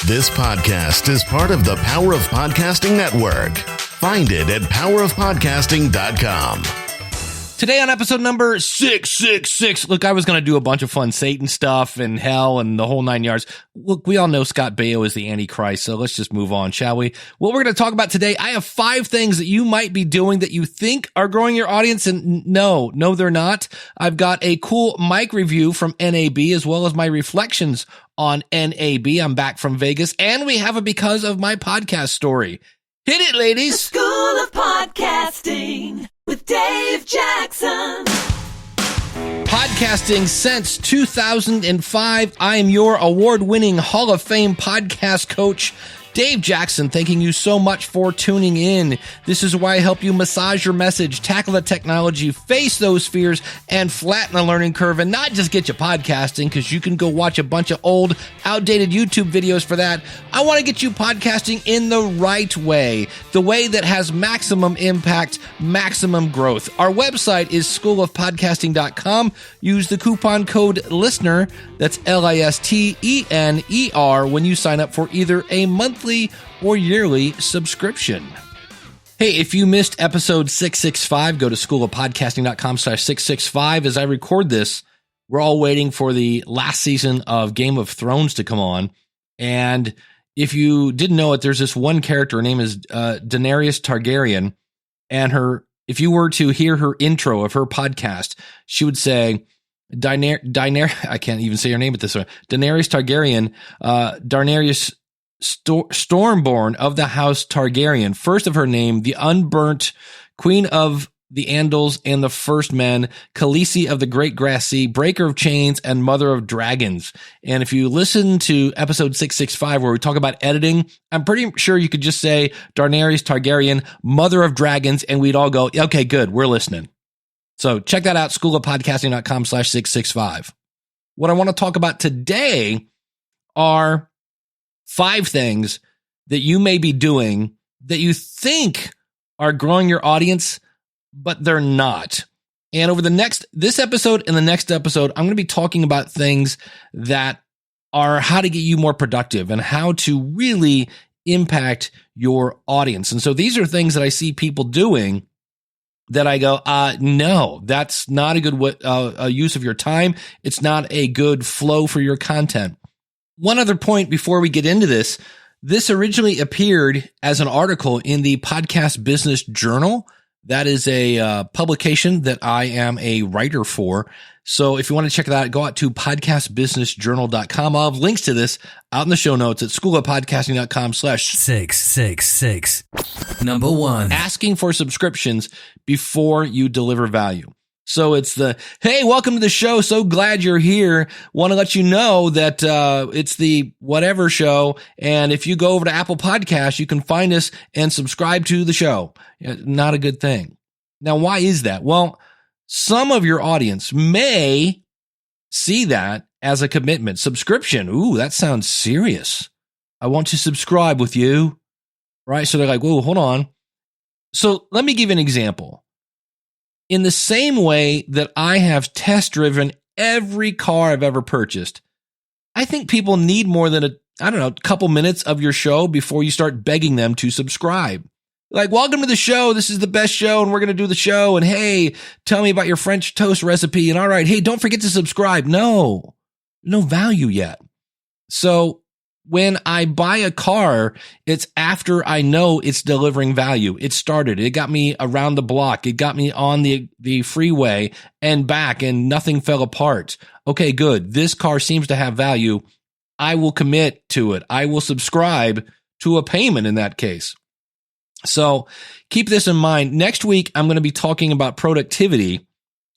This podcast is part of the Power of Podcasting Network. Find it at powerofpodcasting.com. Today on episode number 666, look, I was going to do a bunch of fun Satan stuff and hell and the whole nine yards. Look, we all know Scott Baio is the Antichrist, so let's just move on, shall we? What we're going to talk about today, I have 5 things that you might be doing that you think are growing your audience, and no, they're not. I've got a cool mic review from NAB as well as my reflections on NAB. I'm back from Vegas, and we have a because of my podcast story. Hit it, ladies. The School of Podcasting with Dave Jackson. Podcasting since 2005. I am your award-winning Hall of Fame podcast coach, Dave Jackson, thanking you so much for tuning in. This is why I help you massage your message, tackle the technology, face those fears, and flatten the learning curve, and not just get you podcasting, because you can go watch a bunch of old, outdated YouTube videos for that. I want to get you podcasting in the right way, the way that has maximum impact, maximum growth. Our website is schoolofpodcasting.com. Use the coupon code LISTENER, that's LISTENER, when you sign up for either a monthly or yearly subscription. Hey, if you missed episode 665, go to schoolofpodcasting.com/665. As I record this, we're all waiting for the last season of Game of Thrones to come on. And if you didn't know it, there's this one character, her name is Daenerys Targaryen. And if you were to hear her intro of her podcast, she would say, I can't even say her name at this one. Daenerys Targaryen, Daenerys Stormborn of the House Targaryen, first of her name, the unburnt queen of the Andals and the first men, Khaleesi of the Great Grass Sea, breaker of chains, and mother of dragons. And if you listen to episode 665, where we talk about editing, I'm pretty sure you could just say Daenerys Targaryen, mother of dragons, and we'd all go, okay, good, we're listening. So check that out, schoolofpodcasting.com/665. What I want to talk about today are 5 things that you may be doing that you think are growing your audience, but they're not. And over this episode and the next episode, I'm going to be talking about things that are how to get you more productive and how to really impact your audience. And so these are things that I see people doing that I go, no, that's not a good use of your time. It's not a good flow for your content. One other point before we get into this originally appeared as an article in the Podcast Business Journal. That is a publication that I am a writer for. So if you want to check it out, go out to podcastbusinessjournal.com. I'll have links to this out in the show notes at schoolofpodcasting.com/666. Number 1. Asking for subscriptions before you deliver value. So it's hey, welcome to the show. So glad you're here. Want to let you know that it's the whatever show. And if you go over to Apple Podcasts, you can find us and subscribe to the show. Not a good thing. Now, why is that? Well, some of your audience may see that as a commitment. Subscription. Ooh, that sounds serious. I want to subscribe with you. Right? So they're like, whoa, hold on. So let me give you an example. In the same way that I have test driven every car I've ever purchased, I think people need more than a couple minutes of your show before you start begging them to subscribe. Like, welcome to the show. This is the best show, and we're going to do the show. And hey, tell me about your French toast recipe. And all right, hey, don't forget to subscribe. No value yet. So when I buy a car, it's after I know it's delivering value. It started. It got me around the block. It got me on the freeway and back, and nothing fell apart. Okay, good. This car seems to have value. I will commit to it. I will subscribe to a payment in that case. So keep this in mind. Next week, I'm going to be talking about productivity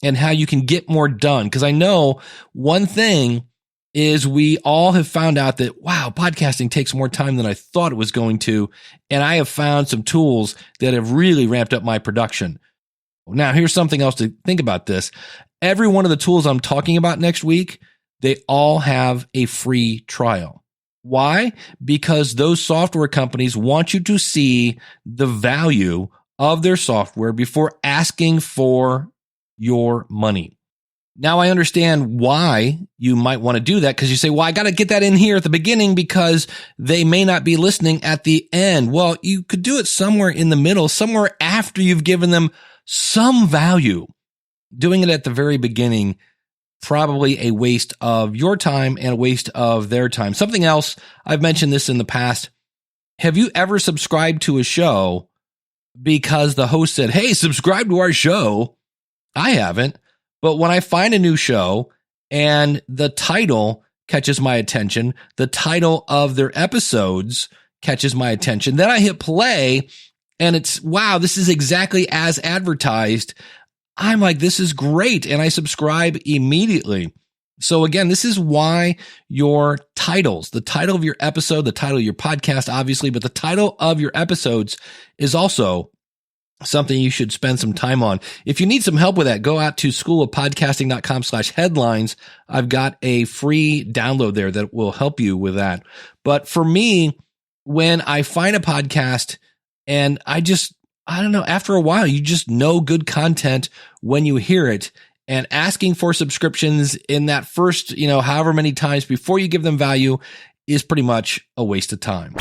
and how you can get more done. Because I know one thing is we all have found out that, wow, podcasting takes more time than I thought it was going to. And I have found some tools that have really ramped up my production. Now, here's something else to think about this. Every one of the tools I'm talking about next week, they all have a free trial. Why? Because those software companies want you to see the value of their software before asking for your money. Now I understand why you might want to do that, because you say, well, I got to get that in here at the beginning because they may not be listening at the end. Well, you could do it somewhere in the middle, somewhere after you've given them some value. Doing it at the very beginning, probably a waste of your time and a waste of their time. Something else, I've mentioned this in the past. Have you ever subscribed to a show because the host said, hey, subscribe to our show? I haven't. But when I find a new show and the title catches my attention, the title of their episodes catches my attention, then I hit play and it's, wow, this is exactly as advertised. I'm like, this is great. And I subscribe immediately. So again, this is why your titles, the title of your episode, the title of your podcast, obviously, but the title of your episodes is also something you should spend some time on. If you need some help with that, go out to schoolofpodcasting.com/headlines. I've got a free download there that will help you with that. But for me, when I find a podcast and I don't know, after a while, you just know good content when you hear it, and asking for subscriptions in that first, however many times before you give them value is pretty much a waste of time.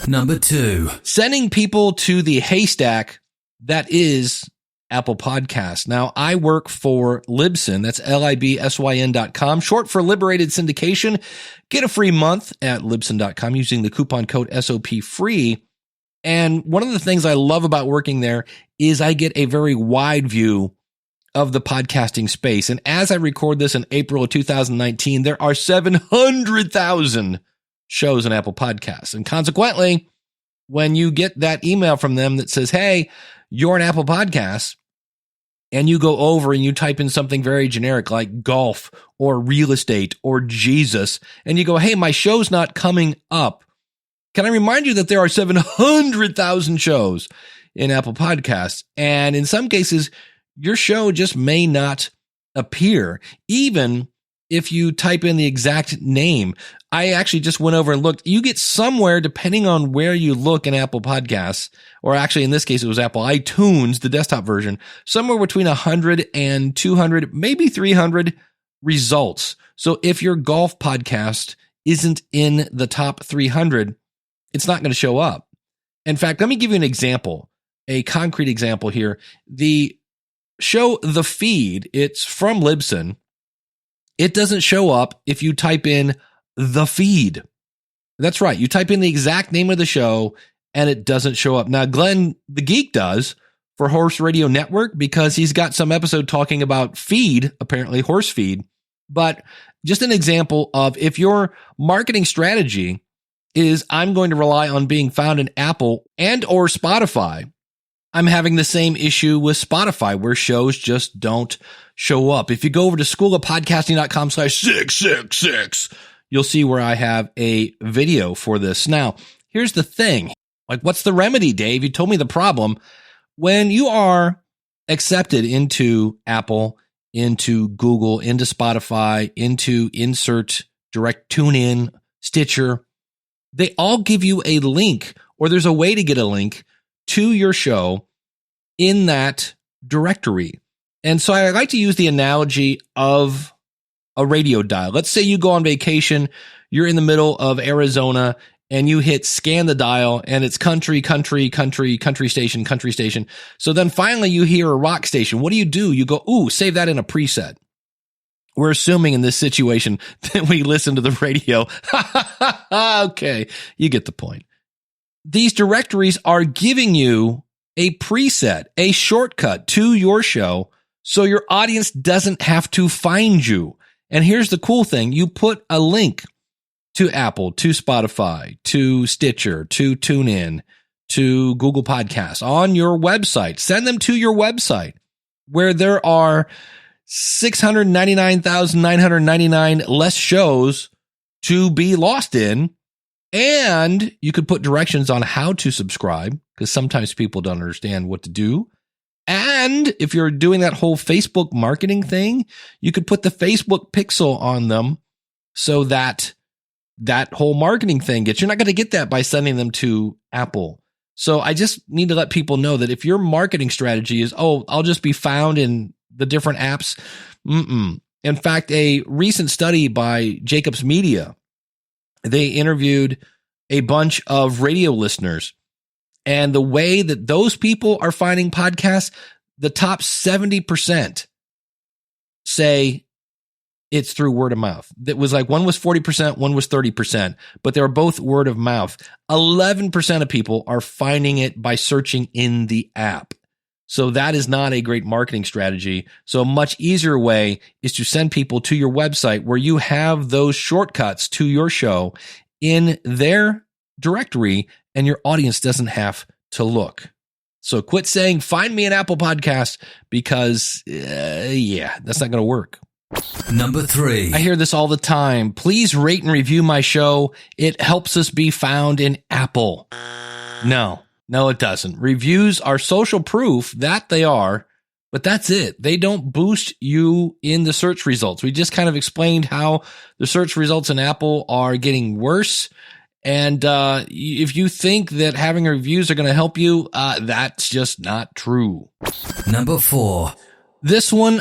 Number 2, sending people to the haystack that is Apple Podcasts. Now, I work for Libsyn. That's Libsyn.com, short for Liberated Syndication. Get a free month at Libsyn.com using the coupon code SOPFREE. And one of the things I love about working there is I get a very wide view of the podcasting space. And as I record this in April of 2019, there are 700,000 shows on Apple Podcasts. And consequently, when you get that email from them that says, hey, you're an Apple Podcast, and you go over and you type in something very generic like golf or real estate or Jesus, and you go, hey, my show's not coming up. Can I remind you that there are 700,000 shows in Apple Podcasts? And in some cases, your show just may not appear, even if you type in the exact name. I actually just went over and looked. You get somewhere, depending on where you look in Apple Podcasts, or actually in this case, it was Apple iTunes, the desktop version, somewhere between 100 and 200, maybe 300 results. So if your golf podcast isn't in the top 300, it's not going to show up. In fact, let me give you an example, a concrete example here. The show, The Feed, it's from Libsyn. It doesn't show up if you type in The Feed. That's right. You type in the exact name of the show and it doesn't show up. Now, Glenn the Geek does for Horse Radio Network because he's got some episode talking about feed, apparently horse feed. But just an example of if your marketing strategy is I'm going to rely on being found in Apple and or Spotify, I'm having the same issue with Spotify where shows just don't show up. If you go over to schoolofpodcasting.com/666, you'll see where I have a video for this. Now, here's the thing. Like, what's the remedy, Dave? You told me the problem. When you are accepted into Apple, into Google, into Spotify, into Insert, Direct TuneIn, Stitcher, they all give you a link, or there's a way to get a link to your show in that directory. And so I like to use the analogy of a radio dial. Let's say you go on vacation, you're in the middle of Arizona, and you hit scan the dial, and it's country station. So then finally you hear a rock station. What do? You go, ooh, save that in a preset. We're assuming in this situation that we listen to the radio. Okay, you get the point. These directories are giving you a preset, a shortcut to your show, so your audience doesn't have to find you. And here's the cool thing. You put a link to Apple, to Spotify, to Stitcher, to TuneIn, to Google Podcasts on your website. Send them to your website where there are 699,999 less shows to be lost in. And you could put directions on how to subscribe, because sometimes people don't understand what to do. And if you're doing that whole Facebook marketing thing, you could put the Facebook pixel on them so that that whole marketing thing gets. You're not going to get that by sending them to Apple. So I just need to let people know that if your marketing strategy is, oh, I'll just be found in the different apps. In fact, a recent study by Jacobs Media, they interviewed a bunch of radio listeners, and the way that those people are finding podcasts, the top 70% say it's through word of mouth. That was like one was 40%, one was 30%, but they were both word of mouth. 11% of people are finding it by searching in the app. So that is not a great marketing strategy. So a much easier way is to send people to your website where you have those shortcuts to your show in their directory, and your audience doesn't have to look. So quit saying, find me an Apple podcast, because that's not going to work. Number 3. I hear this all the time. Please rate and review my show. It helps us be found in Apple. No, it doesn't. Reviews are social proof that they are, but that's it. They don't boost you in the search results. We just kind of explained how the search results in Apple are getting worse. And if you think that having reviews are going to help you, that's just not true. Number 4.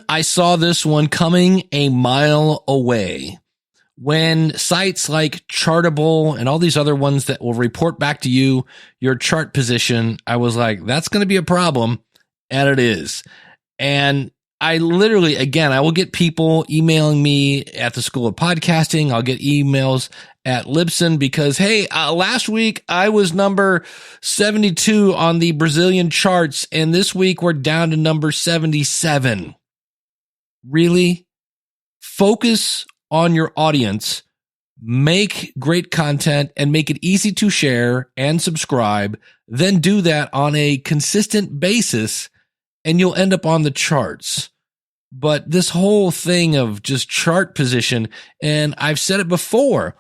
I saw this one coming a mile away. When sites like Chartable and all these other ones that will report back to you your chart position, I was like, that's going to be a problem. And it is. And I literally, again, I will get people emailing me at the School of Podcasting. I'll get emails at Libsyn because, hey, last week I was number 72 on the Brazilian charts, and this week we're down to number 77. Really? Focus on your audience, make great content, and make it easy to share and subscribe. Then do that on a consistent basis, and you'll end up on the charts. But this whole thing of just chart position, and I've said it before,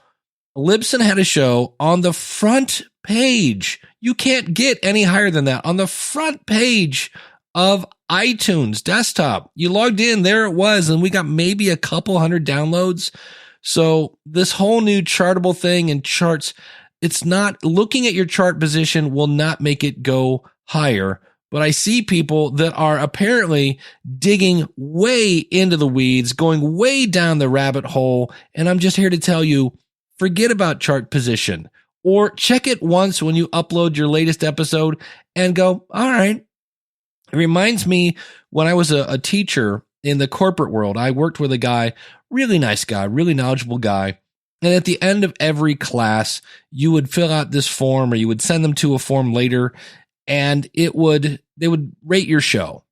Libsyn had a show on the front page. You can't get any higher than that. On the front page of iTunes desktop, you logged in, there it was, and we got maybe a couple hundred downloads. So this whole new Chartable thing and charts, it's not, looking at your chart position will not make it go higher. But I see people that are apparently digging way into the weeds, going way down the rabbit hole. And I'm just here to tell you, forget about chart position, or check it once when you upload your latest episode and go, all right. It reminds me when I was a teacher in the corporate world, I worked with a guy, really nice guy, really knowledgeable guy. And at the end of every class, you would fill out this form, or you would send them to a form later, and they would rate your show.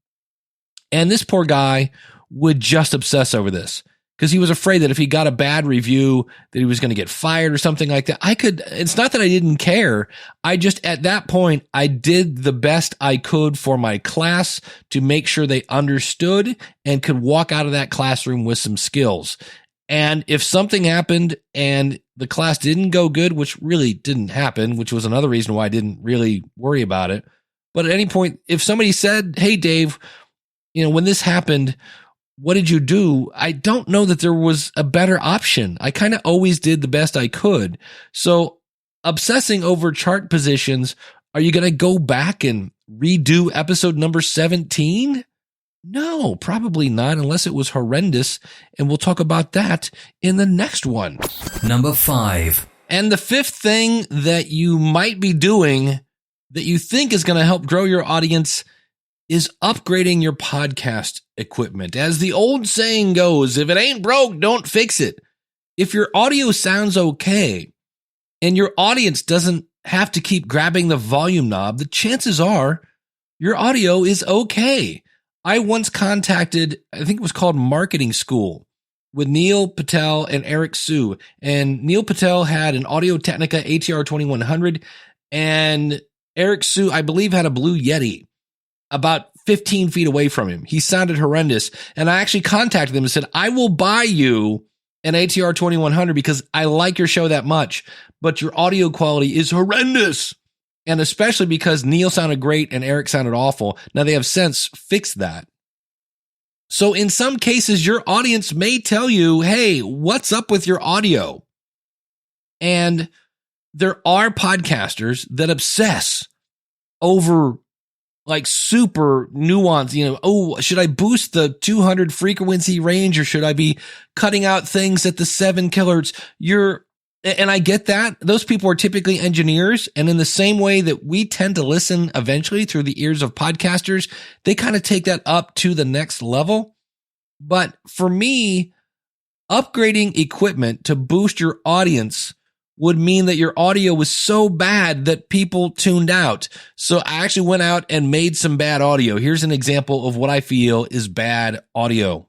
And this poor guy would just obsess over this because he was afraid that if he got a bad review, that he was going to get fired or something like that. It's not that I didn't care. I just, at that point, I did the best I could for my class to make sure they understood and could walk out of that classroom with some skills. And if something happened and the class didn't go good, which really didn't happen, which was another reason why I didn't really worry about it. But at any point, if somebody said, hey, Dave, when this happened, what did you do? I don't know that there was a better option. I kind of always did the best I could. So obsessing over chart positions, are you going to go back and redo episode number 17? No, probably not, unless it was horrendous. And we'll talk about that in the next one. Number 5. And the fifth thing that you might be doing that you think is going to help grow your audience is upgrading your podcast equipment. As the old saying goes, if it ain't broke, don't fix it. If your audio sounds okay and your audience doesn't have to keep grabbing the volume knob, the chances are your audio is okay. I once contacted, I think it was called Marketing School, with Neil Patel and Eric Sue. And Neil Patel had an Audio-Technica ATR 2100, and Eric Sue, I believe, had a Blue Yeti about 15 feet away from him. He sounded horrendous. And I actually contacted them and said, I will buy you an ATR 2100 because I like your show that much, but your audio quality is horrendous. And especially because Neil sounded great and Eric sounded awful. Now they have since fixed that. So in some cases, your audience may tell you, hey, what's up with your audio? And there are podcasters that obsess over like super nuanced, oh, should I boost the 200 frequency range or should I be cutting out things at the 7 kilohertz? And I get that. Those people are typically engineers. And in the same way that we tend to listen eventually through the ears of podcasters, they kind of take that up to the next level. But for me, upgrading equipment to boost your audience would mean that your audio was so bad that people tuned out. So I actually went out and made some bad audio. Here's an example of what I feel is bad audio.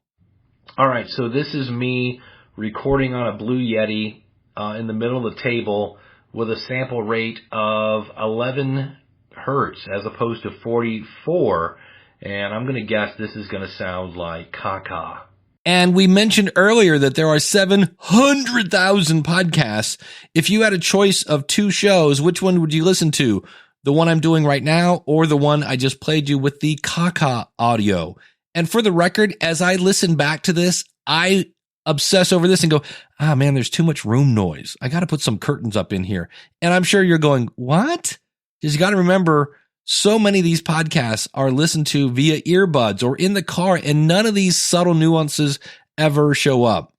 All right, so this is me recording on a Blue Yeti in the middle of the table with a sample rate of 11 hertz as opposed to 44. And I'm going to guess this is going to sound like caca. And we mentioned earlier that there are 700,000 podcasts. If you had a choice of 2 shows, which one would you listen to? The one I'm doing right now or the one I just played you with the caca audio? And for the record, as I listen back to this, I obsess over this and go, man, there's too much room noise. I got to put some curtains up in here. And I'm sure you're going, what? Because you got to remember, so many of these podcasts are listened to via earbuds or in the car, and none of these subtle nuances ever show up.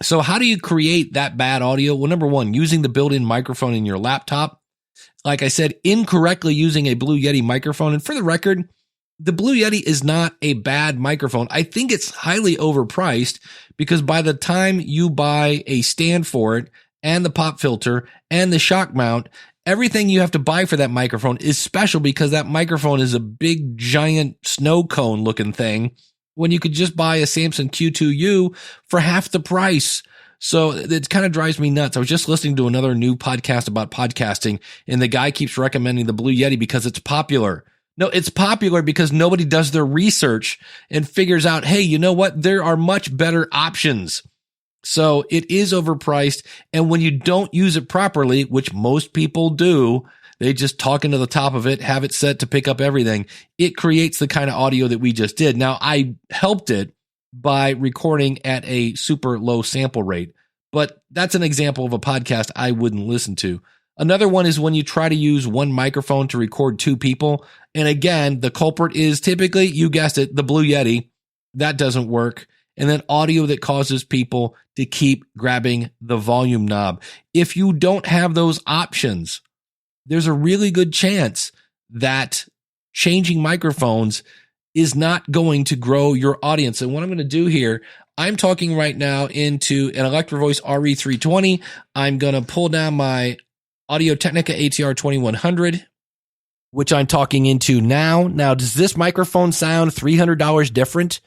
So how do you create that bad audio? Well, number one, using the built-in microphone in your laptop. Like I said, incorrectly using a Blue Yeti microphone. And for the record, the Blue Yeti is not a bad microphone. I think it's highly overpriced because by the time you buy a stand for it and the pop filter and the shock mount, everything you have to buy for that microphone is special because that microphone is a big, giant snow cone looking thing when you could just buy a Samson Q2U for half the price. So it kind of drives me nuts. I was just listening to another new podcast about podcasting, and the guy keeps recommending the Blue Yeti because it's popular. No, it's popular because nobody does their research and figures out, hey, you know what? There are much better options. So it is overpriced. And when you don't use it properly, which most people do, they just talk into the top of it, have it set to pick up everything. It creates the kind of audio that we just did. Now, I helped it by recording at a super low sample rate, but that's an example of a podcast I wouldn't listen to. Another one is when you try to use one microphone to record 2 people. And again, the culprit is typically, you guessed it, the Blue Yeti. That doesn't work. And then audio that causes people to keep grabbing the volume knob. If you don't have those options, there's a really good chance that changing microphones is not going to grow your audience. And what I'm going to do here, I'm talking right now into an Electro Voice RE320. I'm going to pull down my Audio Technica ATR 2100, which I'm talking into now. Now, does this microphone sound $300 different?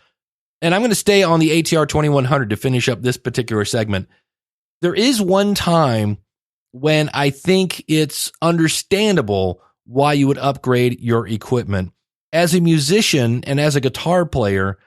And I'm going to stay on the ATR 2100 to finish up this particular segment. There is one time when I think it's understandable why you would upgrade your equipment. As a musician and as a guitar player,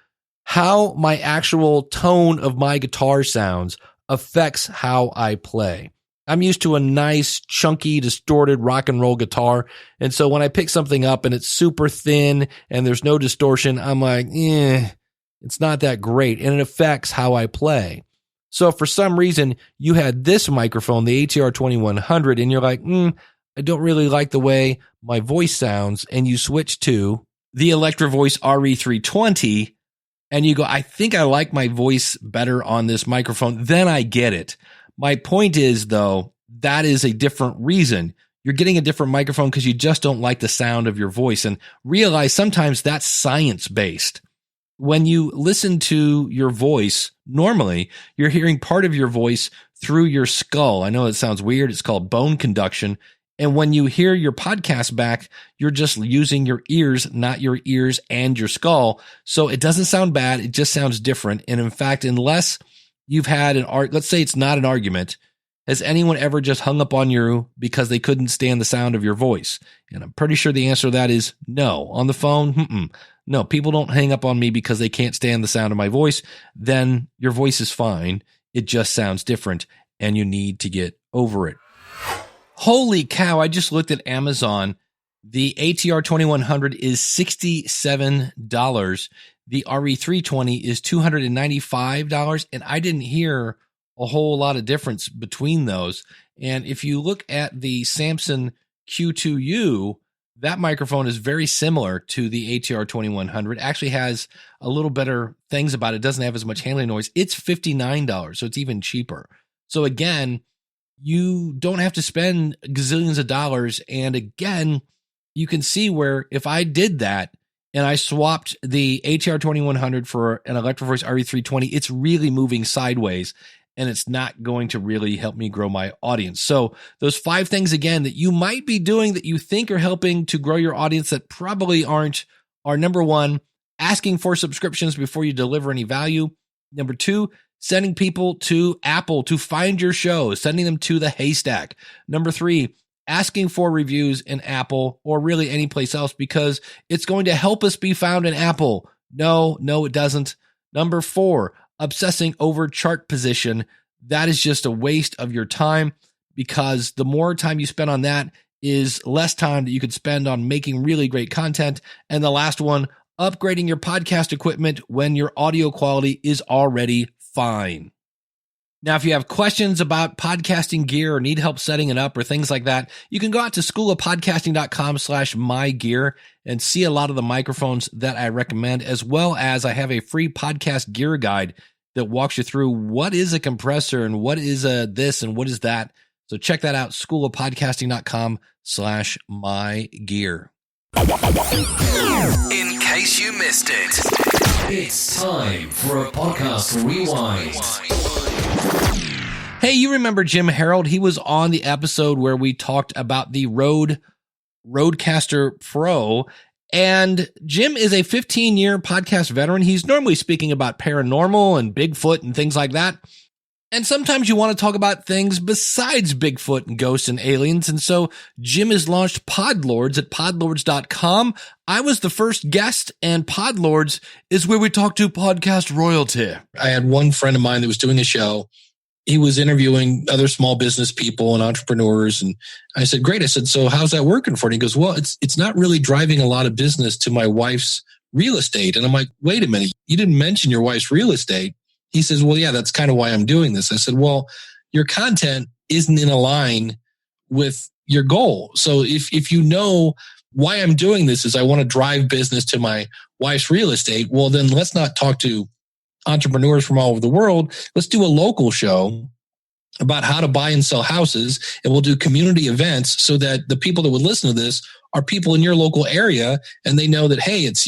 how my actual tone of my guitar sounds affects how I play. I'm used to a nice, chunky, distorted rock and roll guitar. And so when I pick something up and it's super thin and there's no distortion, I'm like, it's not that great. And it affects how I play. So for some reason, you had this microphone, the ATR 2100, and you're like, I don't really like the way my voice sounds. And you switch to the Electro Voice RE320 and you go, I think I like my voice better on this microphone. Then I get it. My point is, though, that is a different reason. You're getting a different microphone because you just don't like the sound of your voice. And realize sometimes that's science-based. When you listen to your voice, normally you're hearing part of your voice through your skull. I know it sounds weird. It's called bone conduction. And when you hear your podcast back, you're just using your ears, not your ears and your skull. So it doesn't sound bad. It just sounds different. And in fact, unless you've had let's say it's not an argument, has anyone ever just hung up on you because they couldn't stand the sound of your voice? And I'm pretty sure the answer to that is no. On the phone, no, people don't hang up on me because they can't stand the sound of my voice. Then your voice is fine. It just sounds different and you need to get over it. Holy cow, I just looked at Amazon. The ATR 2100 is $67. The RE320 is $295. And I didn't hear a whole lot of difference between those. And if you look at the Samson Q2U, That microphone is very similar to the ATR 2100. Actually has a little better things about it. It doesn't have as much handling noise. It's $59, so it's even cheaper. So again, you don't have to spend gazillions of dollars. And again, you can see where if I did that and I swapped the ATR 2100 for an Electro Voice RE320, it's really moving sideways and it's not going to really help me grow my audience. So those 5 things again that you might be doing that you think are helping to grow your audience that probably aren't are: number 1, asking for subscriptions before you deliver any value. Number 2, sending people to Apple to find your show, sending them to the Haystack. Number 3, asking for reviews in Apple or really any place else because it's going to help us be found in Apple. No, it doesn't. Number 4, obsessing over chart position. That is just a waste of your time because the more time you spend on that is less time that you could spend on making really great content. And the last one, upgrading your podcast equipment when your audio quality is already fine. Now, if you have questions about podcasting gear or need help setting it up or things like that, you can go out to schoolofpodcasting.com/mygear and see a lot of the microphones that I recommend, as well as I have a free podcast gear guide that walks you through what is a compressor and what is a this and what is that. So check that out, schoolofpodcasting.com/mygear. In case you missed it, it's time for a podcast rewind. Hey, you remember Jim Harold? He was on the episode where we talked about the Rodecaster Pro. And Jim is a 15-year podcast veteran. He's normally speaking about paranormal and Bigfoot and things like that. And sometimes you want to talk about things besides Bigfoot and ghosts and aliens. And so Jim has launched Podlords at podlords.com. I was the first guest, and Podlords is where we talk to podcast royalty. I had one friend of mine that was doing a show. He was interviewing other small business people and entrepreneurs. And I said, great. I said, so how's that working for you? He goes, well, it's not really driving a lot of business to my wife's real estate. And I'm like, wait a minute, you didn't mention your wife's real estate. He says, well, yeah, that's kind of why I'm doing this. I said, well, your content isn't in a line with your goal. So if you know why I'm doing this is I want to drive business to my wife's real estate, well, then let's not talk to entrepreneurs from all over the world. Let's do a local show about how to buy and sell houses, and we'll do community events so that the people that would listen to this are people in your local area, and they know that, hey, it's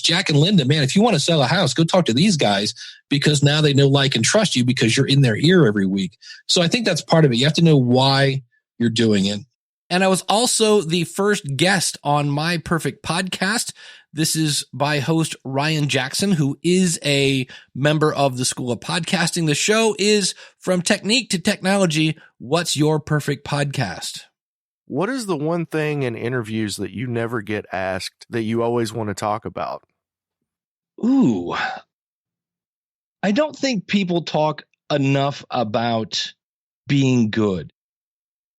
Jack and Linda, man, if you want to sell a house, go talk to these guys because now they know, like, and trust you because you're in their ear every week. So I think that's part of it. You have to know why you're doing it. And I was also the first guest on My Perfect Podcast. This is by host Ryan Jackson, who is a member of the School of Podcasting. The show is From Technique to Technology. What's your perfect podcast? What is the one thing in interviews that you never get asked that you always want to talk about? Ooh, I don't think people talk enough about being good.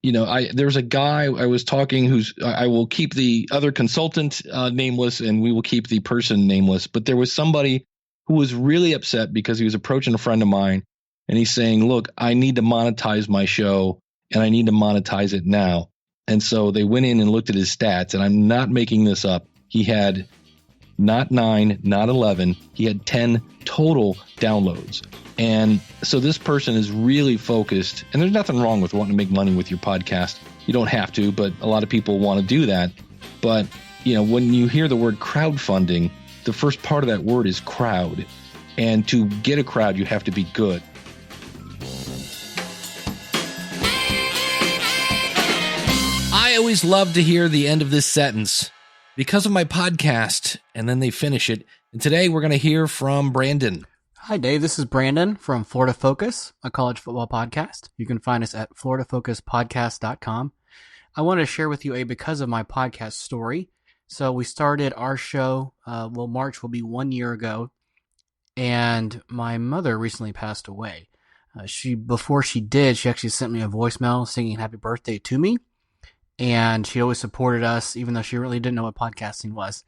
There's a guy I was talking who's, I will keep the other consultant nameless and we will keep the person nameless. But there was somebody who was really upset because he was approaching a friend of mine and he's saying, look, I need to monetize my show and I need to monetize it now. And so they went in and looked at his stats, and I'm not making this up. He had not 9, not 11. He had 10 total downloads. And so this person is really focused, and there's nothing wrong with wanting to make money with your podcast. You don't have to, but a lot of people want to do that. But, when you hear the word crowdfunding, the first part of that word is crowd. And to get a crowd, you have to be good. I always love to hear the end of this sentence because of my podcast, and then they finish it. And today we're going to hear from Brandon. Hi, Dave. This is Brandon from Florida Focus, a college football podcast. You can find us at floridafocuspodcast.com. I want to share with you a because of my podcast story. So we started our show, March will be 1 year ago, and my mother recently passed away. Before she did, she actually sent me a voicemail singing happy birthday to me. And she always supported us, even though she really didn't know what podcasting was.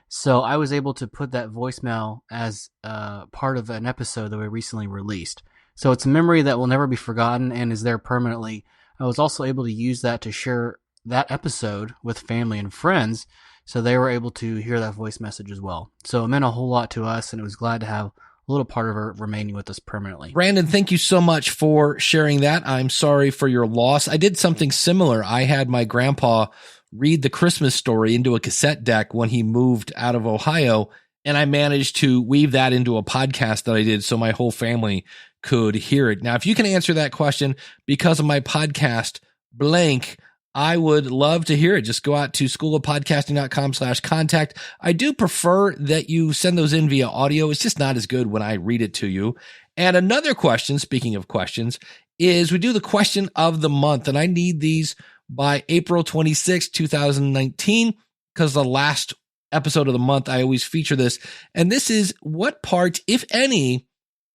So I was able to put that voicemail as part of an episode that we recently released. So it's a memory that will never be forgotten and is there permanently. I was also able to use that to share that episode with family and friends, so they were able to hear that voice message as well. So it meant a whole lot to us, and it was glad to have a little part of her remaining with us permanently. Brandon, thank you so much for sharing that. I'm sorry for your loss. I did something similar. I had my grandpa read the Christmas story into a cassette deck when he moved out of Ohio, and I managed to weave that into a podcast that I did so my whole family could hear it. Now, if you can answer that question because of my podcast blank, I would love to hear it. Just go out to schoolofpodcasting.com/contact. I do prefer that you send those in via audio. It's just not as good when I read it to you. And another question, speaking of questions, is we do the question of the month, and I need these by April 26, 2019, because the last episode of the month, I always feature this. And this is, what part, if any,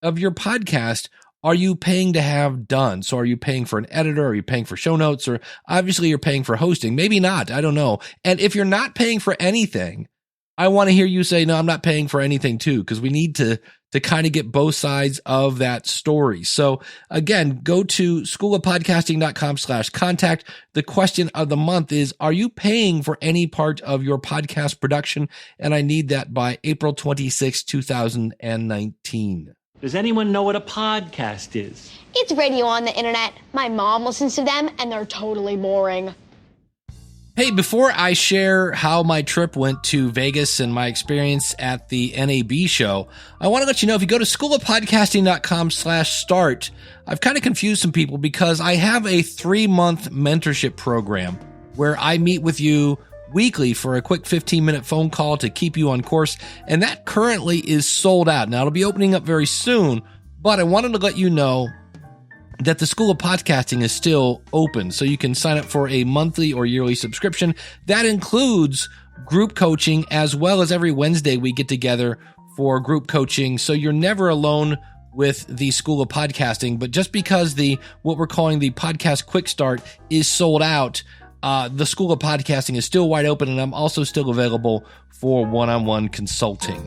of your podcast are you paying to have done? So are you paying for an editor? Are you paying for show notes? Or obviously you're paying for hosting. Maybe not. I don't know. And if you're not paying for anything, I want to hear you say, no, I'm not paying for anything too, because we need to kind of get both sides of that story. So again, go to schoolofpodcasting.com/contact. The question of the month is, are you paying for any part of your podcast production? And I need that by April 26, 2019. Does anyone know what a podcast is? It's radio on the internet. My mom listens to them, and they're totally boring. Hey, before I share how my trip went to Vegas and my experience at the NAB show, I want to let you know, if you go to schoolofpodcasting.com/start, I've kind of confused some people because I have a 3-month mentorship program where I meet with you weekly for a quick 15-minute phone call to keep you on course. And that currently is sold out. Now, it'll be opening up very soon, but I wanted to let you know that the School of Podcasting is still open. So you can sign up for a monthly or yearly subscription. That includes group coaching, as well as every Wednesday we get together for group coaching. So you're never alone with the School of Podcasting. But just because what we're calling the Podcast Quick Start is sold out, the School of Podcasting is still wide open, and I'm also still available for one-on-one consulting.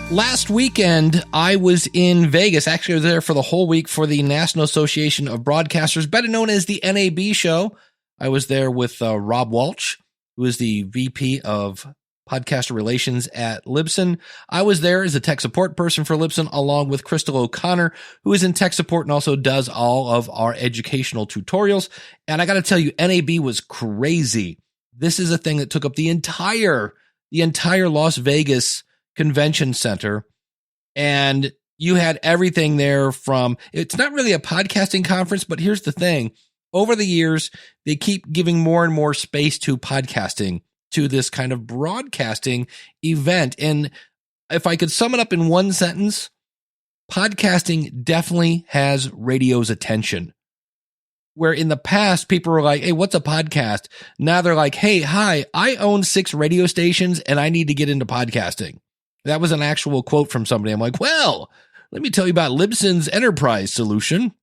Last weekend, I was in Vegas. Actually, I was there for the whole week for the National Association of Broadcasters, better known as the NAB show. I was there with Rob Walsh, who is the VP of Podcaster Relations at Libsyn. I was there as a tech support person for Libsyn, along with Crystal O'Connor, who is in tech support and also does all of our educational tutorials. And I got to tell you, NAB was crazy. This is a thing that took up the entire Las Vegas Convention Center. And you had everything there from, it's not really a podcasting conference, but here's the thing. Over the years, they keep giving more and more space to podcasting, to this kind of broadcasting event. And if I could sum it up in one sentence, podcasting definitely has radio's attention. Where in the past, people were like, hey, what's a podcast? Now they're like, hey, hi, I own 6 radio stations and I need to get into podcasting. That was an actual quote from somebody. I'm like, well, let me tell you about Libsyn's enterprise solution.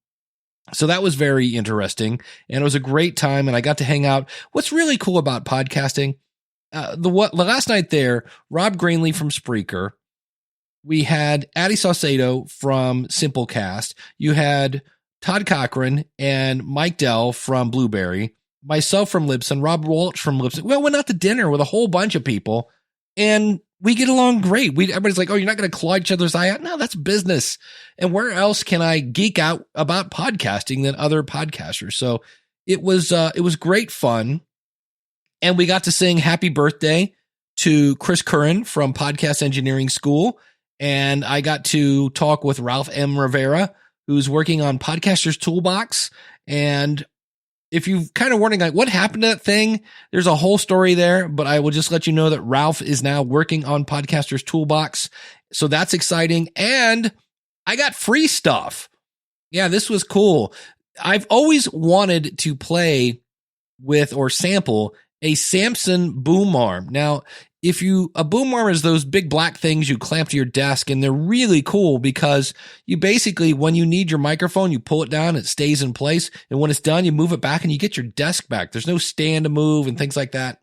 So that was very interesting, and it was a great time, and I got to hang out. What's really cool about podcasting, the last night there, Rob Greenlee from Spreaker, we had Addie Saucedo from Simplecast, you had Todd Cochran and Mike Dell from Blueberry, myself from Libsyn, Rob Walsh from Libsyn. Well, went out to dinner with a whole bunch of people, and we get along great. Everybody's like, oh, you're not going to claw each other's eye out? No, that's business. And where else can I geek out about podcasting than other podcasters? So it was great fun. And we got to sing happy birthday to Chris Curran from Podcast Engineering School. And I got to talk with Ralph M. Rivera, who's working on Podcaster's Toolbox. And if you're kind of wondering, like, what happened to that thing, there's a whole story there, but I will just let you know that Ralph is now working on Podcaster's Toolbox. So that's exciting. And I got free stuff. Yeah, this was cool. I've always wanted to play with or sample a Samson boom arm. Now, a boom arm is those big black things you clamp to your desk, and they're really cool because you basically, when you need your microphone, you pull it down, it stays in place. And when it's done, you move it back and you get your desk back. There's no stand to move and things like that.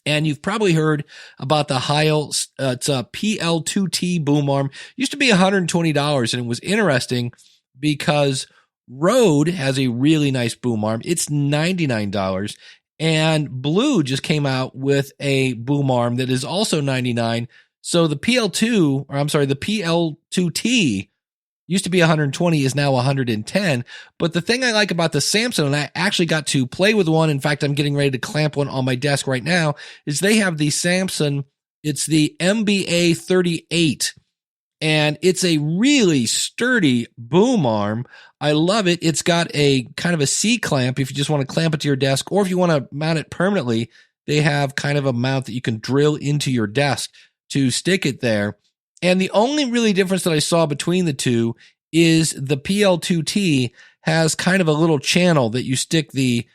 And you've probably heard about the it's a PL2T boom arm. Used to be $120, and it was interesting because Rode has a really nice boom arm. It's $99. And Blue just came out with a boom arm that is also $99. So the PL2T used to be $120, is now $110. But the thing I like about the Samson, and I actually got to play with one, in fact, I'm getting ready to clamp one on my desk right now, is they have the Samson, it's the MBA 38, and it's a really sturdy boom arm. I love it. It's got a kind of a C-clamp if you just want to clamp it to your desk, or if you want to mount it permanently, they have kind of a mount that you can drill into your desk to stick it there. And the only really difference that I saw between the two is the PL2T has kind of a little channel that you stick the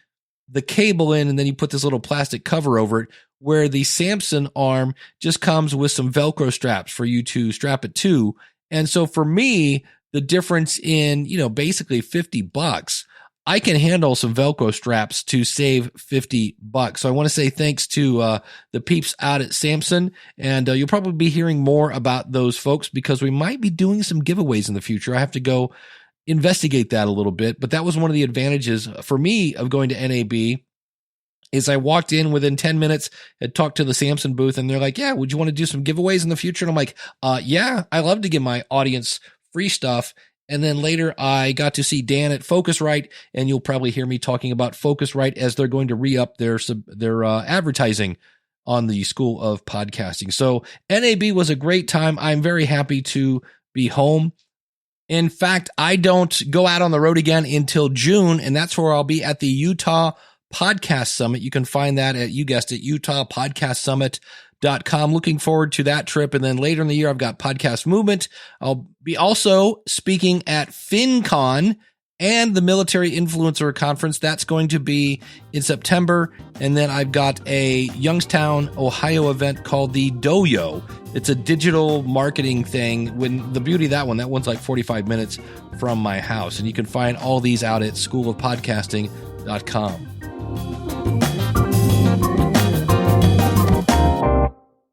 cable in, and then you put this little plastic cover over it, where the Samson arm just comes with some Velcro straps for you to strap it to. And so for me, the difference in, basically $50, I can handle some Velcro straps to save $50. So I want to say thanks to the peeps out at Samson, and you'll probably be hearing more about those folks because we might be doing some giveaways in the future. I have to go investigate that a little bit, but that was one of the advantages for me of going to NAB. Is I walked in within 10 minutes, had talked to the Samson booth, and they're like, yeah, would you want to do some giveaways in the future? And I'm like, yeah, I love to give my audience free stuff. And then later I got to see Dan at Focusrite, and you'll probably hear me talking about Focusrite as they're going to re-up their advertising on the School of Podcasting. So NAB was a great time. I'm very happy to be home. In fact, I don't go out on the road again until June, and that's where I'll be at the Utah Podcast Summit. You can find that at, you guessed it, utahpodcastsummit.com. Looking forward to that trip. And then later in the year, I've got Podcast Movement. I'll be also speaking at FinCon and the Military Influencer Conference. That's going to be in September. And then I've got a Youngstown, Ohio event called the Doyo. It's a digital marketing thing. When the beauty of that one's like 45 minutes from my house. And you can find all these out at schoolofpodcasting.com.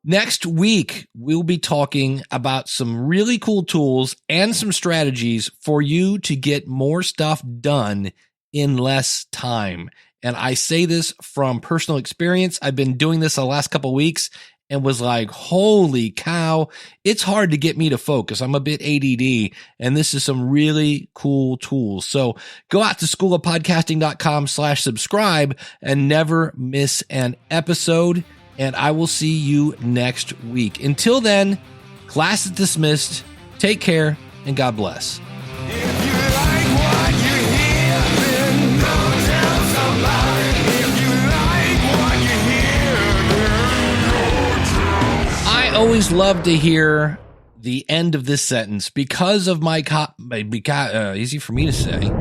Next week, we'll be talking about some really cool tools and some strategies for you to get more stuff done in less time. And I say this from personal experience. I've been doing this the last couple of weeks and was like, holy cow, it's hard to get me to focus. I'm a bit ADD, and this is some really cool tools. So go out to schoolofpodcasting.com/subscribe and never miss an episode. And I will see you next week. Until then, class is dismissed. Take care, and God bless. I always love to hear the end of this sentence because of my easy for me to say.